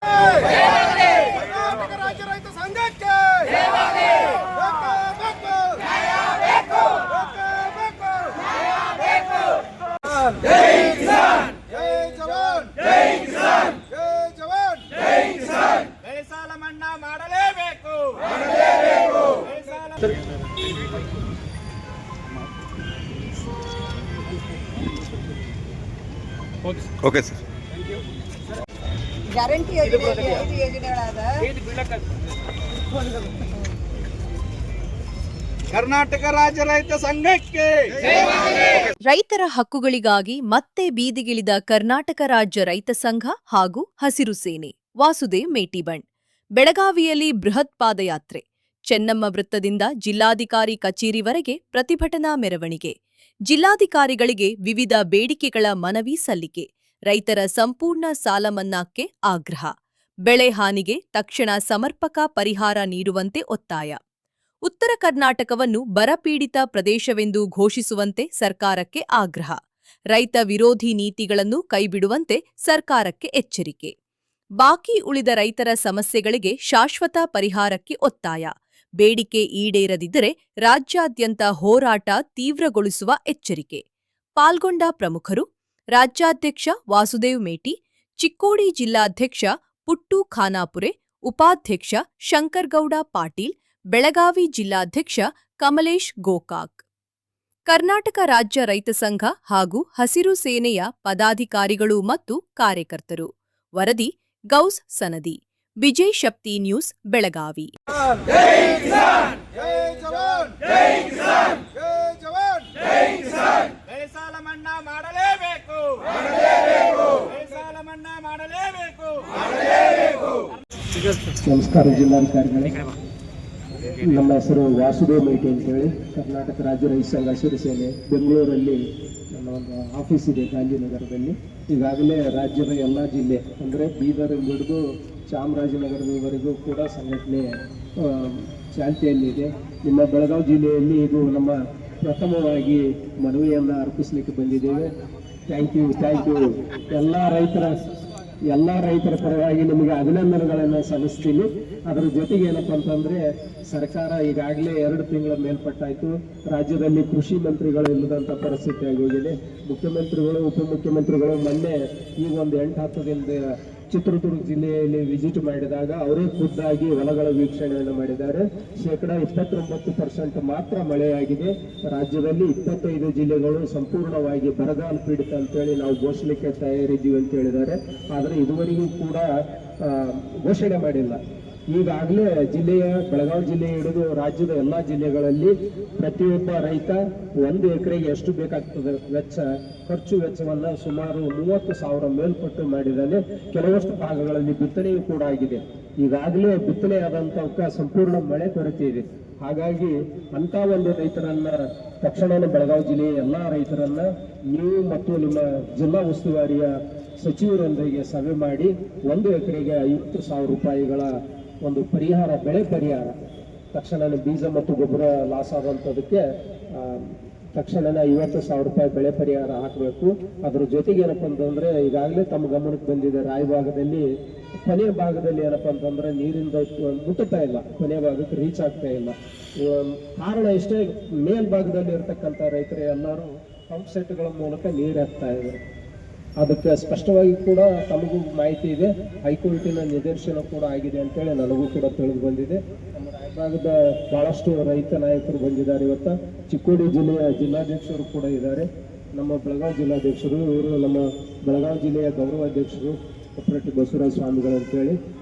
ಕರ್ನಾಟಕ ರಾಜ್ಯ ರೈತ ಸಂಘಕ್ಕೆ ಜೈ ಕಿಸಾನ್, ಜೈ ಜವಾನ್, ಜೈ ಕಿಸಾನ್, ಜೈ ಜವಾನ್, ಜೈ ಕಿಸಾನ್. ಬೆಳೆ ಸಾಲ ಮನ್ನಾ ಮಾಡಲೇಬೇಕು. Okay sir. ಗ್ಯಾರಂಟಿ ಯೋಜನೆಗಳಾದ ಕರ್ನಾಟಕ ರಾಜ್ಯ ರೈತ ಸಂಘಕ್ಕೆ ರೈತರ ಹಕ್ಕುಗಳಿಗಾಗಿ ಮತ್ತೆ ಬೀದಿಗಿಳಿದ ಕರ್ನಾಟಕ ರಾಜ್ಯ ರೈತ ಸಂಘ ಹಾಗೂ ಹಸಿರು ಸೇನೆ. ವಾಸುದೇವ್ ಮೇಟಿಬಣ್. ಬೆಳಗಾವಿಯಲ್ಲಿ ಬೃಹತ್ ಪಾದಯಾತ್ರೆ. ಚೆನ್ನಮ್ಮ ವೃತ್ತದಿಂದ ಜಿಲ್ಲಾಧಿಕಾರಿ ಕಚೇರಿವರೆಗೆ ಪ್ರತಿಭಟನಾ ಮೆರವಣಿಗೆ. ಜಿಲ್ಲಾಧಿಕಾರಿಗಳಿಗೆ ವಿವಿಧ ಬೇಡಿಕೆಗಳ ಮನವಿ ಸಲ್ಲಿಕೆ. ರೈತರ ಸಂಪೂರ್ಣ ಸಾಲ ಮನ್ನಾಕ್ಕೆ ಆಗ್ರಹ. ಬೆಳೆ ಹಾನಿಗೆ ತಕ್ಷಣ ಸಮರ್ಪಕ ಪರಿಹಾರ ನೀಡುವಂತೆ ಒತ್ತಾಯ. ಉತ್ತರ ಕರ್ನಾಟಕವನ್ನು ಬರಪೀಡಿತ ಪ್ರದೇಶವೆಂದು ಘೋಷಿಸುವಂತೆ ಸರ್ಕಾರಕ್ಕೆ ಆಗ್ರಹ. ರೈತ ವಿರೋಧಿ ನೀತಿಗಳನ್ನು ಕೈಬಿಡುವಂತೆ ಸರ್ಕಾರಕ್ಕೆ ಎಚ್ಚರಿಕೆ. ಬಾಕಿ ಉಳಿದ ರೈತರ ಸಮಸ್ಯೆಗಳಿಗೆ ಶಾಶ್ವತ ಪರಿಹಾರಕ್ಕೆ ಒತ್ತಾಯ. ಬೇಡಿಕೆ ಈಡೇರದಿದ್ದರೆ ರಾಜ್ಯಾದ್ಯಂತ ಹೋರಾಟ ತೀವ್ರಗೊಳಿಸುವ ಎಚ್ಚರಿಕೆ. ಪಾಲ್ಗೊಂಡ ಪ್ರಮುಖರು: ರಾಜ್ಯಾಧ್ಯಕ್ಷ ವಾಸುದೇವ್ ಮೇಟಿ, ಚಿಕ್ಕೋಡಿ ಜಿಲ್ಲಾಧ್ಯಕ್ಷ ಪುಟ್ಟು ಖಾನಾಪುರೆ, ಉಪಾಧ್ಯಕ್ಷ ಶಂಕರಗೌಡ ಪಾಟೀಲ್, ಬೆಳಗಾವಿ ಜಿಲ್ಲಾಧ್ಯಕ್ಷ ಕಮಲೇಶ್ ಗೋಕಾಕ್. ಕರ್ನಾಟಕ ರಾಜ್ಯ ರೈತ ಸಂಘ ಹಾಗೂ ಹಸಿರು ಸೇನೆಯ ಪದಾಧಿಕಾರಿಗಳು ಮತ್ತು ಕಾರ್ಯಕರ್ತರು. ವರದಿ ಗೌಸ್ ಸನದಿ. ವಿಜಯ್ ಶಕ್ತಿ ನ್ಯೂಸ್, ಬೆಳಗಾವಿ. ಜೈ ಕಿಸಾನ್, ಜೈ ಜವಾನ್, ಜೈ ಕಿಸಾನ್, ಜೈ ಜವಾನ್, ಜೈ ಕಿಸಾನ್. ಬೆಳೆ ಸಾಲ ಮನ್ನಾ ಮಾಡಲೇಬೇಕು. ಬೆಳೆ ಸಾಲ ಮನ್ನಾ ಮಾಡಲೇಬೇಕು. ನಮಸ್ಕಾರ ಜಿಲ್ಲಾಧಿಕಾರಿಗಳೇ. ನಮ್ಮ ಹೆಸರು ವಾಸುದೇವ್ ಮೇಟಿ ಅಂತೇಳಿ, ಕರ್ನಾಟಕ ರಾಜ್ಯ ರೈತ ಸಂಘ ಹಸಿರು ಸೇನೆ ಬೆಂಗಳೂರಲ್ಲಿ ನನ್ನ ಒಂದು ಆಫೀಸ್ ಇದೆ, ಗಾಂಧಿನಗರದಲ್ಲಿ. ಈಗಾಗಲೇ ರಾಜ್ಯದ ಎಲ್ಲ ಜಿಲ್ಲೆ ಅಂದರೆ ಬೀದರಿಂದ ಹಿಡಿದು ಚಾಮರಾಜನಗರದವರೆಗೂ ಕೂಡ ಸಂಘಟನೆ ಚಾಲ್ತಿಯಲ್ಲಿದೆ. ನಿಮ್ಮ ಬೆಳಗಾವಿ ಜಿಲ್ಲೆಯಲ್ಲಿ ಇದು ನಮ್ಮ ಪ್ರಥಮವಾಗಿ ಮನವಿಯನ್ನು ಅರ್ಪಿಸಲಿಕ್ಕೆ ಬಂದಿದ್ದೇವೆ. Thank you. ಎಲ್ಲ ರೈತರ ಪರವಾಗಿ ನಿಮಗೆ ಅಭಿನಂದನೆಗಳನ್ನು ಸಲ್ಲಿಸ್ತೀನಿ. ಅದರ ಜೊತೆಗೆ ಏನಪ್ಪ ಅಂತಂದರೆ, ಸರ್ಕಾರ ಈಗಾಗಲೇ 2 ತಿಂಗಳ ಮೇಲ್ಪಟ್ಟಾಯಿತು. ರಾಜ್ಯದಲ್ಲಿ ಕೃಷಿ ಮಂತ್ರಿಗಳು ಇಲ್ಲದಂಥ ಪರಿಸ್ಥಿತಿ ಆಗೋಗಿದೆ. ಮುಖ್ಯಮಂತ್ರಿಗಳು, ಉಪಮುಖ್ಯಮಂತ್ರಿಗಳು ಮೊನ್ನೆ ಈಗ ಒಂದು 8-10 ದಿನದ ಚಿತ್ರದುರ್ಗ ಜಿಲ್ಲೆಯಲ್ಲಿ ವಿಸಿಟ್ ಮಾಡಿದಾಗ ಅವರೇ ಖುದ್ದಾಗಿ ಹೊಲಗಳ ವೀಕ್ಷಣೆಯನ್ನು ಮಾಡಿದ್ದಾರೆ. 29% ಮಾತ್ರ ಮಳೆಯಾಗಿದೆ. ರಾಜ್ಯದಲ್ಲಿ 25 ಜಿಲ್ಲೆಗಳು ಸಂಪೂರ್ಣವಾಗಿ ಬರಗಾಲ ಪೀಡಿತ ಅಂತೇಳಿ ನಾವು ಘೋಷಣೆಗೆ ತಯಾರಿದ್ದೀವಿ ಅಂತ ಹೇಳಿದ್ದಾರೆ. ಆದರೆ ಇದುವರೆಗೂ ಕೂಡ ಘೋಷಣೆ ಮಾಡಿಲ್ಲ. ಈಗಾಗಲೇ ಬೆಳಗಾವಿ ಜಿಲ್ಲೆ ಹಿಡಿದು ರಾಜ್ಯದ ಎಲ್ಲ ಜಿಲ್ಲೆಗಳಲ್ಲಿ ಪ್ರತಿಯೊಬ್ಬ ರೈತ 1 ಎಕರೆಗೆ ಎಷ್ಟು ಬೇಕಾಗ್ತದೆ ಖರ್ಚು ವೆಚ್ಚವನ್ನು ಸುಮಾರು 30,000 ಮೇಲ್ಪಟ್ಟು ಮಾಡಿದ್ದಾನೆ. ಕೆಲವಷ್ಟು ಭಾಗಗಳಲ್ಲಿ ಬಿತ್ತನೆಯೂ ಕೂಡ ಆಗಿದೆ. ಈಗಾಗಲೇ ಬಿತ್ತನೆ ಆದಂಥವಕ್ಕೆ ಸಂಪೂರ್ಣ ಮಳೆ ಕೊರತೆ ಇದೆ. ಹಾಗಾಗಿ ಅಂಥ ಒಂದು ರೈತರನ್ನ ತಕ್ಷಣ ಬೆಳಗಾವಿ ಜಿಲ್ಲೆಯ ಎಲ್ಲ ರೈತರನ್ನ ನೀವು ಮತ್ತು ನಿಮ್ಮ ಜಿಲ್ಲಾ ಉಸ್ತುವಾರಿಯ ಸಚಿವರೊಂದಿಗೆ ಸಭೆ ಮಾಡಿ 1 ಎಕರೆಗೆ 50,000 ರೂಪಾಯಿಗಳ ಒಂದು ಪರಿಹಾರ, ಬೆಳೆ ಪರಿಹಾರ, ತಕ್ಷಣ ಬೀಜ ಮತ್ತು ಗೊಬ್ಬರ ಲಾಸ್ ಆದಂಥದಕ್ಕೆ ತಕ್ಷಣ 50,000 ರೂಪಾಯಿ ಬೆಳೆ ಪರಿಹಾರ ಹಾಕಬೇಕು. ಅದ್ರ ಜೊತೆಗೆ ಏನಪ್ಪ ಅಂತಂದರೆ, ಈಗಾಗಲೇ ತಮ್ಮ ಗಮನಕ್ಕೆ ಬಂದಿದೆ, ರಾಯಭಾಗದಲ್ಲಿ ಕೊನೆಯ ಭಾಗದಲ್ಲಿ ಏನಪ್ಪ ಅಂತಂದರೆ ನೀರಿಂದ ಮುಟ್ಟುತ್ತಾ ಇಲ್ಲ, ಕೊನೆಯ ಭಾಗಕ್ಕೆ ರೀಚ್ ಆಗ್ತಾ ಇಲ್ಲ. ಕಾರಣ ಇಷ್ಟೇ, ಮೇಲ್ಭಾಗದಲ್ಲಿ ಇರ್ತಕ್ಕಂಥ ರೈತರು ಎಲ್ಲರೂ ಪಂಪ್ ಸೆಟ್ಗಳ ಮೂಲಕ ನೀರು ಹಾಕ್ತಾ ಇದ್ದಾರೆ. ಅದಕ್ಕೆ ಸ್ಪಷ್ಟವಾಗಿ ಕೂಡ ತಮಗೂ ಮಾಹಿತಿ ಇದೆ. ಹೈಕೋರ್ಟಿನ ನಿದರ್ಶನ ಕೂಡ ಆಗಿದೆ ಅಂತೇಳಿ ನನಗೂ ಕೂಡ ತಿಳಿದು ಬಂದಿದೆ. ನಮ್ಮ ರಾಯಭಾಗದ ಬಹಳಷ್ಟು ರೈತ ನಾಯಕರು ಬಂದಿದ್ದಾರೆ. ಇವತ್ತು ಚಿಕ್ಕೋಡಿ ಜಿಲ್ಲೆಯ ಜಿಲ್ಲಾಧ್ಯಕ್ಷರು ಕೂಡ ಇದ್ದಾರೆ, ನಮ್ಮ ಬೆಳಗಾವಿ ಜಿಲ್ಲಾಧ್ಯಕ್ಷರು. ಇವರು ನಮ್ಮ ಬೆಳಗಾವಿ ಜಿಲ್ಲೆಯ ಗೌರವಾಧ್ಯಕ್ಷರು ಕೊಪ್ಪರಟ್ಟಿ ಬಸವರಾಜ ಸ್ವಾಮಿಗಳು ಅಂತೇಳಿ.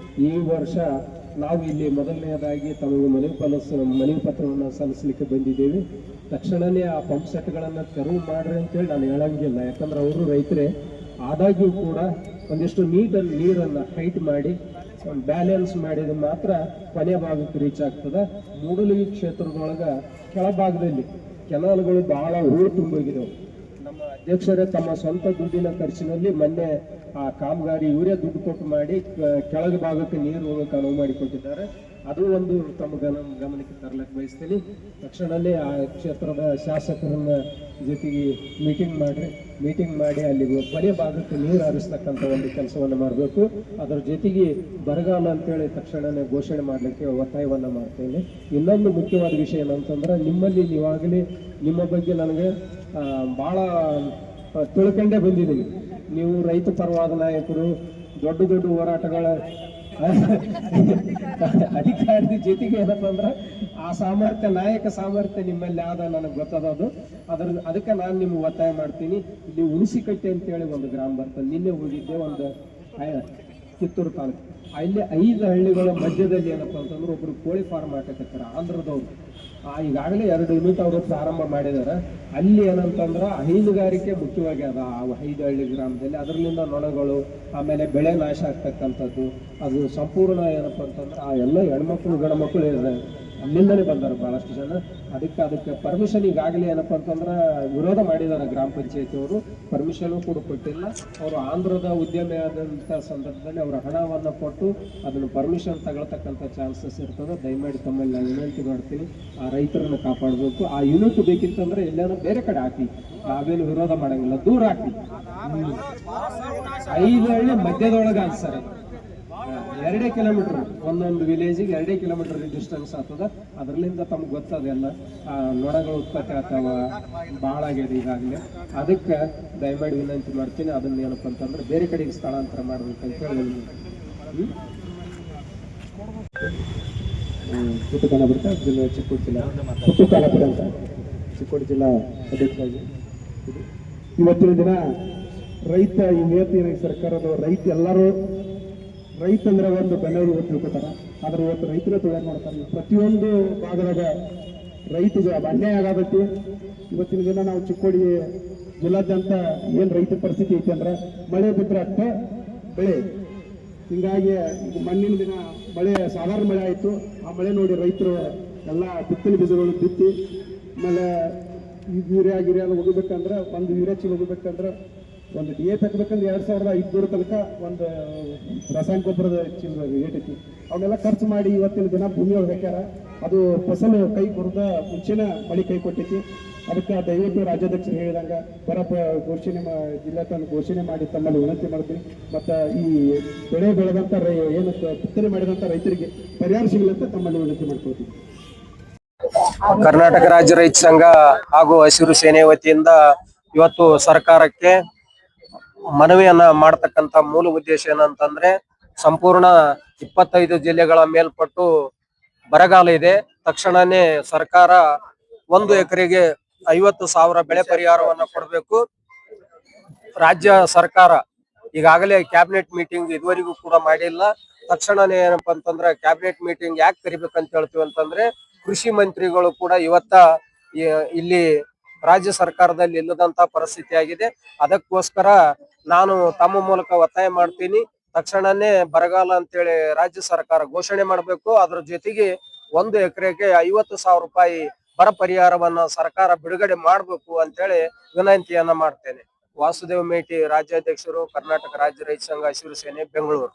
ಈ ವರ್ಷ ನಾವು ಇಲ್ಲಿ ಮೊದಲನೆಯದಾಗಿ ತಮಗೆ ಮನವಿ ಪತ್ರವನ್ನು ಸಲ್ಲಿಸಲಿಕ್ಕೆ ಬಂದಿದ್ದೇವೆ. ತಕ್ಷಣವೇ ಆ ಪಂಪ್ ಸೆಟ್ಗಳನ್ನು ತೆರವು ಮಾಡ್ರಿ ಅಂತೇಳಿ ನಾನು ಹೇಳಂಗಿಲ್ಲ, ಯಾಕಂದ್ರೆ ಅವರು ರೈತರೇ. ಆದಾಗ್ಯೂ ಕೂಡ ಒಂದಿಷ್ಟು ನೀರನ್ನು ಹೈಟ್ ಮಾಡಿ ಬ್ಯಾಲೆನ್ಸ್ ಮಾಡಿದ್ರೆ ಮಾತ್ರ ಕೊನೆಯ ಭಾಗಕ್ಕೆ ರೀಚ್ ಆಗ್ತದೆ. ಮೂಡಲಗಿ ಕ್ಷೇತ್ರದೊಳಗೆ ಕೆಳಭಾಗದಲ್ಲಿ ಕೆನಾಲ್ಗಳು ಬಹಳ ಹೂಳು ತುಂಬೋಗಿದ್ದವು. ನಮ್ಮ ನಮ್ಮ ಅಧ್ಯಕ್ಷರೇ ತಮ್ಮ ಸ್ವಂತ ದುಡ್ಡಿನ ಖರ್ಚಿನಲ್ಲಿ ಮೊನ್ನೆ ಆ ಕಾಮಗಾರಿ ಇವರೇ ದುಡ್ಡು ಕೊಟ್ಟು ಮಾಡಿ ಕೆಳಗೆ ಭಾಗಕ್ಕೆ ನೀರು ಹೋಗಕ್ಕೆ ಅನುವು ಮಾಡಿಕೊಟ್ಟಿದ್ದಾರೆ. ಅದು ಒಂದು ತಮ್ಮ ಗಮನಕ್ಕೆ ತರಲಿಕ್ಕೆ ಬಯಸ್ತೀನಿ. ತಕ್ಷಣವೇ ಆ ಕ್ಷೇತ್ರದ ಶಾಸಕರನ್ನ ಜೊತೆಗೆ ಮೀಟಿಂಗ್ ಮಾಡಿ ಅಲ್ಲಿ ಬಲೆ ಭಾಗಕ್ಕೆ ನೀರು ಹರಿಸ್ತಕ್ಕಂಥ ಒಂದು ಕೆಲಸವನ್ನು ಮಾಡಬೇಕು. ಅದರ ಜೊತೆಗೆ ಬರಗಾಲ ಅಂತೇಳಿ ತಕ್ಷಣವೇ ಘೋಷಣೆ ಮಾಡಲಿಕ್ಕೆ ಒತ್ತಾಯವನ್ನು ಮಾಡ್ತೇನೆ. ಇನ್ನೊಂದು ಮುಖ್ಯವಾದ ವಿಷಯ ಏನಂತಂದ್ರೆ, ನಿಮ್ಮಲ್ಲಿ ನೀವಾಗಲೇ ನಿಮ್ಮ ಬಗ್ಗೆ ನನಗೆ ಭಾಳ ತಿಳ್ಕೊಂಡೇ ಬಂದಿದ್ದೀನಿ. ನೀವು ರೈತ ಪರವಾದ ನಾಯಕರು, ದೊಡ್ಡ ದೊಡ್ಡ ಹೋರಾಟಗಳ ಅಧಿಕಾರದ ಜೊತೆಗೆ ಏನಪ್ಪ ಅಂದ್ರೆ ಆ ಸಾಮರ್ಥ್ಯ, ನಾಯಕ ಸಾಮರ್ಥ್ಯ ನಿಮ್ಮಲ್ಲಿ ಆದ ನನಗೆ ಗೊತ್ತದದು. ಅದಕ್ಕೆ ನಾನು ನಿಮ್ಗೆ ಒತ್ತಾಯ ಮಾಡ್ತೀನಿ. ಇಲ್ಲಿ ಹುಣಸಿಕಟ್ಟೆ ಅಂತೇಳಿ ಒಂದು ಗ್ರಾಮ ಬರ್ತದೆ. ನಿನ್ನೆ ಹೋಗಿದ್ದೆ, ಒಂದು ಕಿತ್ತೂರು ತಾಲೂಕು. ಅಲ್ಲಿ 5 ಹಳ್ಳಿಗಳ ಮಧ್ಯದಲ್ಲಿ ಏನಪ್ಪ ಅಂತಂದ್ರೆ ಒಬ್ರು ಕೋಳಿ ಫಾರ್ಮ್ ಹಾಕಕತ್ತಾರ, ಆಂಧ್ರದವ್ರು. ಈಗಾಗಲೇ 2 ಯೂನಿಟ್ ಅವರು ಪ್ರಾರಂಭ ಮಾಡಿದಾರೆ. ಅಲ್ಲಿ ಏನಂತಂದ್ರೆ ಹೈನುಗಾರಿಕೆ ಮುಖ್ಯವಾಗಿ ಅದ ಆ 5 ಹಳ್ಳಿ ಗ್ರಾಮದಲ್ಲಿ. ಅದರಿಂದ ನೊಣಗಳು, ಆಮೇಲೆ ಬೆಳೆ ನಾಶ ಆಗ್ತಕ್ಕಂಥದ್ದು, ಅದು ಸಂಪೂರ್ಣ ಏನಪ್ಪ ಅಂತಂದ್ರೆ ಆ ಎಲ್ಲ ಹೆಣ್ಮಕ್ಳು ಗಂಡ್ಮಕ್ಳು ಅಲ್ಲಿಂದನೇ ಬಂದಾರೆ ಭಾಳಷ್ಟು ಜನ. ಅದಕ್ಕೆ ಪರ್ಮಿಷನ್ ಈಗಾಗಲೇ ಏನಪ್ಪ ಅಂತಂದ್ರೆ ವಿರೋಧ ಮಾಡಿದ್ದಾರೆ ಗ್ರಾಮ ಪಂಚಾಯತಿಯವರು. ಪರ್ಮಿಷನು ಕೂಡ ಕೊಟ್ಟಿಲ್ಲ. ಅವರು ಆಂಧ್ರದ ಉದ್ಯಮಿ ಆದಂಥ ಸಂದರ್ಭದಲ್ಲಿ ಅವರ ಹಣವನ್ನು ಕೊಟ್ಟು ಅದನ್ನು ಪರ್ಮಿಷನ್ ತಗೊಳ್ತಕ್ಕಂಥ ಚಾನ್ಸಸ್ ಇರ್ತದೆ. ದಯಮಾಡಿ ತಮ್ಮಲ್ಲಿ ನಾನು ವಿನಂತಿ ಮಾಡ್ತೀನಿ, ಆ ರೈತರನ್ನು ಕಾಪಾಡಬೇಕು. ಆ ಯೂನಿಟ್ ಬೇಕಿತ್ತಂದ್ರೆ ಎಲ್ಲಾದ್ರೂ ಬೇರೆ ಕಡೆ ಹಾಕಿ, ನಾವೇನು ವಿರೋಧ ಮಾಡಂಗಿಲ್ಲ, ದೂರ ಹಾಕಿ. 5 ಹಳ್ಳಿ ಮಧ್ಯದೊಳಗೆ ಅದು ಸರ್, 2 ಕಿಲೋಮೀಟರ್ ಒಂದೊಂದು ವಿಲೇಜಿಗೆ 2 ಕಿಲೋಮೀಟರ್ ಡಿಸ್ಟೆನ್ಸ್ ಆಗ್ತದ. ಅದರಲ್ಲಿಂದ ತಮ್ಗೆ ಗೊತ್ತದೆಲ್ಲ ನೊಣಗಳು ಉತ್ಪತ್ತಿ ಆಗ್ತಾವ, ಭಾಳ ಆಗ್ಯದ ಈಗಾಗಲೇ. ಅದಕ್ಕೆ ದಯಮಾಡಿ ವಿನಂತಿ ಮಾಡ್ತೀನಿ, ಅದನ್ನ ಏನಪ್ಪ ಅಂತಂದ್ರೆ ಬೇರೆ ಕಡೆಗೆ ಸ್ಥಳಾಂತರ ಮಾಡ್ಬೇಕಂತ ಹೇಳಿ ಚಿಕ್ಕಬಳ್ಳಾಪುರ ಜಿಲ್ಲಾ ಚಿಕ್ಕೋಡಿ ಜಿಲ್ಲಾ ಅಧ್ಯಕ್ಷರಾಗಿ ಇವತ್ತಿನ ದಿನ ರೈತ ಇವತ್ತಿನ ಸರ್ಕಾರದ ರೈತ ಎಲ್ಲರೂ ರೈತ ಅಂದ್ರೆ ಒಂದು ಬೆಲೆಯವರು ಇವತ್ತು ತಿಳ್ಕೊತಾರ. ಆದ್ರೆ ಇವತ್ತು ರೈತರ ತೊಳೆ ಮಾಡ್ತಾರೆ. ಪ್ರತಿಯೊಂದು ಭಾಗದಾಗ ರೈತಗೆ ಅನ್ಯಾಯ ಆಗಬೇಕು. ಇವತ್ತಿನ ದಿನ ನಾವು ಚಿಕ್ಕೋಡಿ ಜಿಲ್ಲಾದ್ಯಂತ ಏನು ರೈತರ ಪರಿಸ್ಥಿತಿ ಐತಿ ಅಂದ್ರೆ, ಮಳೆ ಬಿಟ್ಟರೆ ಅಷ್ಟೇ ಬೆಳೆ. ಹಿಂಗಾಗಿ ಮಣ್ಣಿನ ದಿನ ಮಳೆ ಸಾಧಾರಣ ಮಳೆ ಆಯಿತು. ಆ ಮಳೆ ನೋಡಿ ರೈತರು ಎಲ್ಲ ಬಿತ್ತನೆ ಬೀಜಗಳು ಬಿತ್ತಿ, ಆಮೇಲೆ ಯೂರಿಯಾ ಹೋಗ್ಬೇಕಂದ್ರೆ, ಒಂದು ಯೂರಿಯಾ ಚೀಲ ಹೋಗ್ಬೇಕಂದ್ರೆ, ಒಂದು DAP ಹಾಕ್ಬೇಕಂದ್ರೆ 2500 ತನಕ ಒಂದು ರಾಸಾಯನಿಕ ಗೊಬ್ಬರದ ಚೀಲ ಏಟೈತಿ. ಅವನ್ನೆಲ್ಲ ಖರ್ಚು ಮಾಡಿ ಇವತ್ತಿನ ದಿನ ಭೂಮಿಯೊಳಗೆ ಹಾಕ್ಯಾರ. ಅದು ಫಸಲು ಕೈ ಬರೋದ ಮುಂಚೆನ ಮಳೆ ಕೈ ಕೊಟ್ಟೈತಿ. ಅದಕ್ಕೆ ದಯವಿಟ್ಟು ರಾಜ್ಯಾಧ್ಯಕ್ಷರು ಹೇಳಿದಂಗೆ ಘೋಷಣೆ ಜಿಲ್ಲಾ ಘೋಷಣೆ ಮಾಡಿ ತಮ್ಮಲ್ಲಿ ವಿನಂತಿ ಮಾಡ್ತೀನಿ. ಮತ್ತು ಈ ಬೆಳೆ ಬೆಳೆದಂಥ ಏನು ಬಿತ್ತನೆ ಮಾಡಿದಂಥ ರೈತರಿಗೆ ಪರಿಹಾರ ಸಿಗಲಿ ಅಂತ ತಮ್ಮಲ್ಲಿ ವಿನಂತಿ ಮಾಡ್ಕೊಳ್ತೀವಿ. ಕರ್ನಾಟಕ ರಾಜ್ಯ ರೈತ ಸಂಘ ಹಾಗೂ ಹಸಿರು ಸೇನೆ ವತಿಯಿಂದ ಇವತ್ತು ಸರ್ಕಾರಕ್ಕೆ ಮನವಿಯನ್ನ ಮಾಡತಕ್ಕಂತ ಮೂಲ ಉದ್ದೇಶ ಏನಂತಂದ್ರೆ, ಸಂಪೂರ್ಣ 25 ಜಿಲ್ಲೆಗಳ ಮೇಲ್ಪಟ್ಟು ಬರಗಾಲ ಇದೆ. ತಕ್ಷಣನೇ ಸರ್ಕಾರ 1 ಎಕರೆಗೆ 50,000 ಬೆಳೆ ಪರಿಹಾರವನ್ನ ಕೊಡಬೇಕು. ರಾಜ್ಯ ಸರ್ಕಾರ ಈಗಾಗಲೇ ಕ್ಯಾಬಿನೆಟ್ ಮೀಟಿಂಗ್ ಇದುವರೆಗೂ ಕೂಡ ಮಾಡಿಲ್ಲ. ತಕ್ಷಣನೇ ಏನಪ್ಪಾ ಅಂತಂದ್ರೆ ಕ್ಯಾಬಿನೆಟ್ ಮೀಟಿಂಗ್ ಯಾಕೆ ಕರಿಬೇಕಂತ ಹೇಳ್ತೀವಿ ಅಂತಂದ್ರೆ, ಕೃಷಿ ಮಂತ್ರಿಗಳು ಕೂಡ ಇವತ್ತ ಇಲ್ಲಿ ರಾಜ್ಯ ಸರ್ಕಾರದಲ್ಲಿ ಇಲ್ಲದಂತ ಪರಿಸ್ಥಿತಿ ಆಗಿದೆ. ಅದಕ್ಕೋಸ್ಕರ ನಾನು ತಮ್ಮ ಮೂಲಕ ಒತ್ತಾಯ ಮಾಡ್ತೀನಿ, ತಕ್ಷಣನೇ ಬರಗಾಲ ಅಂತೇಳಿ ರಾಜ್ಯ ಸರ್ಕಾರ ಘೋಷಣೆ ಮಾಡಬೇಕು. ಅದ್ರ ಜೊತೆಗೆ 1 ಎಕರೆಗೆ 50,000 ರೂಪಾಯಿ ಬರ ಪರಿಹಾರವನ್ನ ಸರ್ಕಾರ ಬಿಡುಗಡೆ ಮಾಡಬೇಕು ಅಂತೇಳಿ ವಿನಂತಿಯನ್ನ ಮಾಡ್ತೇನೆ. ವಾಸುದೇವ್ ಮೇಟಿ, ರಾಜ್ಯಾಧ್ಯಕ್ಷರು, ಕರ್ನಾಟಕ ರಾಜ್ಯ ರೈತ ಸಂಘ ಹಸಿರು ಸೇನೆ, ಬೆಂಗಳೂರು.